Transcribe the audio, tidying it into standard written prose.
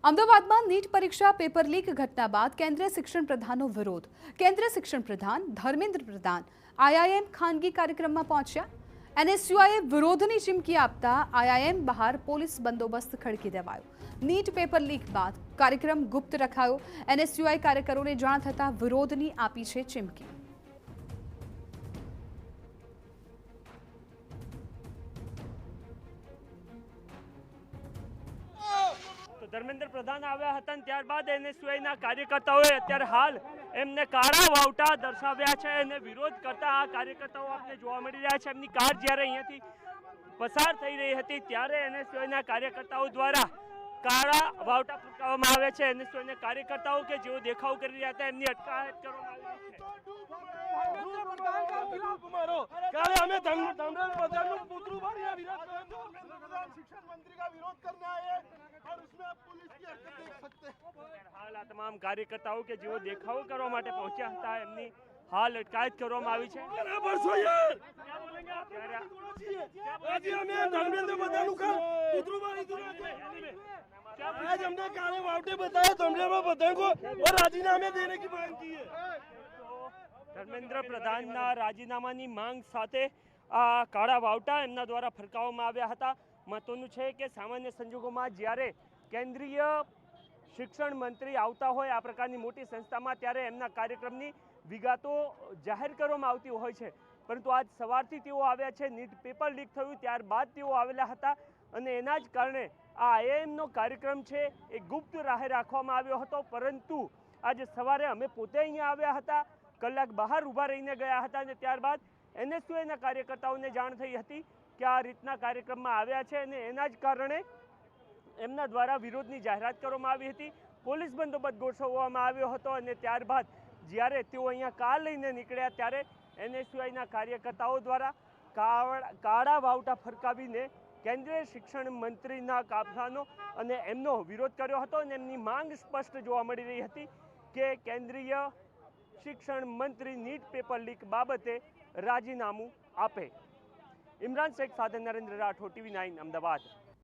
અમદાવાદમાં નીટ પરીક્ષા paper leak ઘટના બાદ કેન્દ્રીય શિક્ષણ પ્રધાનનો વિરોધ। કેન્દ્રીય શિક્ષણ પ્રધાન ધર્મેન્દ્ર પ્રધાન આઈઆઈએમ ખાનગી કાર્યક્રમમાં પહોંચ્યા। એનએસયુઆઈએ વિરોધની ચીમકી આપતા આઈઆઈએમ બહાર પોલીસ બંદોબસ્ત ખડકી દેવાયો। નીટ પેપર લીક બાદ કાર્યક્રમ ગુપ્ત રખાયો। એનએસયુઆઈ કાર્યકરોને જાણ થતાં વિરોધની આપી છે ચીમકી। ધર્મેન્દ્ર પ્રધાન આવ્યા હતા ત્યારબાદ એનએસયુઆઈના કાર્યકર્તાઓએ અત્યારે હાલ એમને કાળા વાવટા દર્શાવ્યા છે અને વિરોધ કરતા આ કાર્યકર્તાઓ આપને જોવા મળી રહ્યા છે। એમની કાર જ્યારે અહીંયાથી પસાર થઈ રહી હતી ત્યારે એનએસયુઆઈના કાર્યકર્તાઓ દ્વારા કાળા વાવટા ફૂંકવામાં આવે છે। એનએસયુઆઈના કાર્યકર્તાઓ કે જેઓ દેખાવ કરી રહ્યા હતા એમની અટકાયત કરવામાં આવી છે। हाल आ तमाम कार्यकर्ताओं के जो देखाव करवा માટે પહોંચ્યા હતા એમની હાલ અટકાયત કરવામાં આવી છે। आज हमने काले वावटे बताए धमलेवा बधाई को और राजीनामे देने की मांग की है। ધર્મેન્દ્ર પ્રધાનના રાજીનામાની માંગ સાથે આ કાળા વાવટા એમના દ્વારા ફરકાવવામાં આવ્યા હતા। મહત્વનું છે કે સામાન્ય સંજોગોમાં જ્યારે કેન્દ્રીય શિક્ષણ મંત્રી આવતા હોય આ પ્રકારની મોટી સંસ્થામાં ત્યારે એમના કાર્યક્રમની વિગતો જાહેર કરવામાં આવતી હોય છે, પરંતુ આજ સવારથી તેઓ આવ્યા છે। નીટ પેપર લીક થયું ત્યારબાદ તેઓ આવેલા હતા અને એના જ કારણે આ આઈઆઈએમનો કાર્યક્રમ છે એ ગુપ્ત રાહે રાખવામાં આવ્યો હતો। પરંતુ આજે સવારે અમે પોતે અહીંયા આવ્યા હતા, કલાક બહાર ઊભા રહીને ગયા હતા અને ત્યારબાદ એનએસયુઆઈના કાર્યકર્તાઓને જાણ થઈ હતી કે આ રીતના કાર્યક્રમમાં આવ્યા છે અને એના જ કારણે એમના દ્વારા વિરોધની જાહેરાત કરવામાં આવી હતી। પોલીસ બંદોબસ્ત ગોઠવવામાં આવ્યો હતો અને ત્યારબાદ જ્યારે તેઓ અહીંયા કાર લઈને નીકળ્યા ત્યારે એનએસયુઆઈના કાર્યકર્તાઓ દ્વારા કાળા વાવટા ફરકાવીને કેન્દ્રીય શિક્ષણ મંત્રીના કાફલાનો અને એમનો વિરોધ કર્યો હતો અને એમની માંગ સ્પષ્ટ જોવા મળી રહી હતી કે કેન્દ્રીય શિક્ષણ મંત્રી નીટ પેપર લીક બાબતે રાજીનામું આપે। ઇમરાન શેખ સાથે નરેન્દ્ર રાઠોડ, TV9 અમદાવાદ।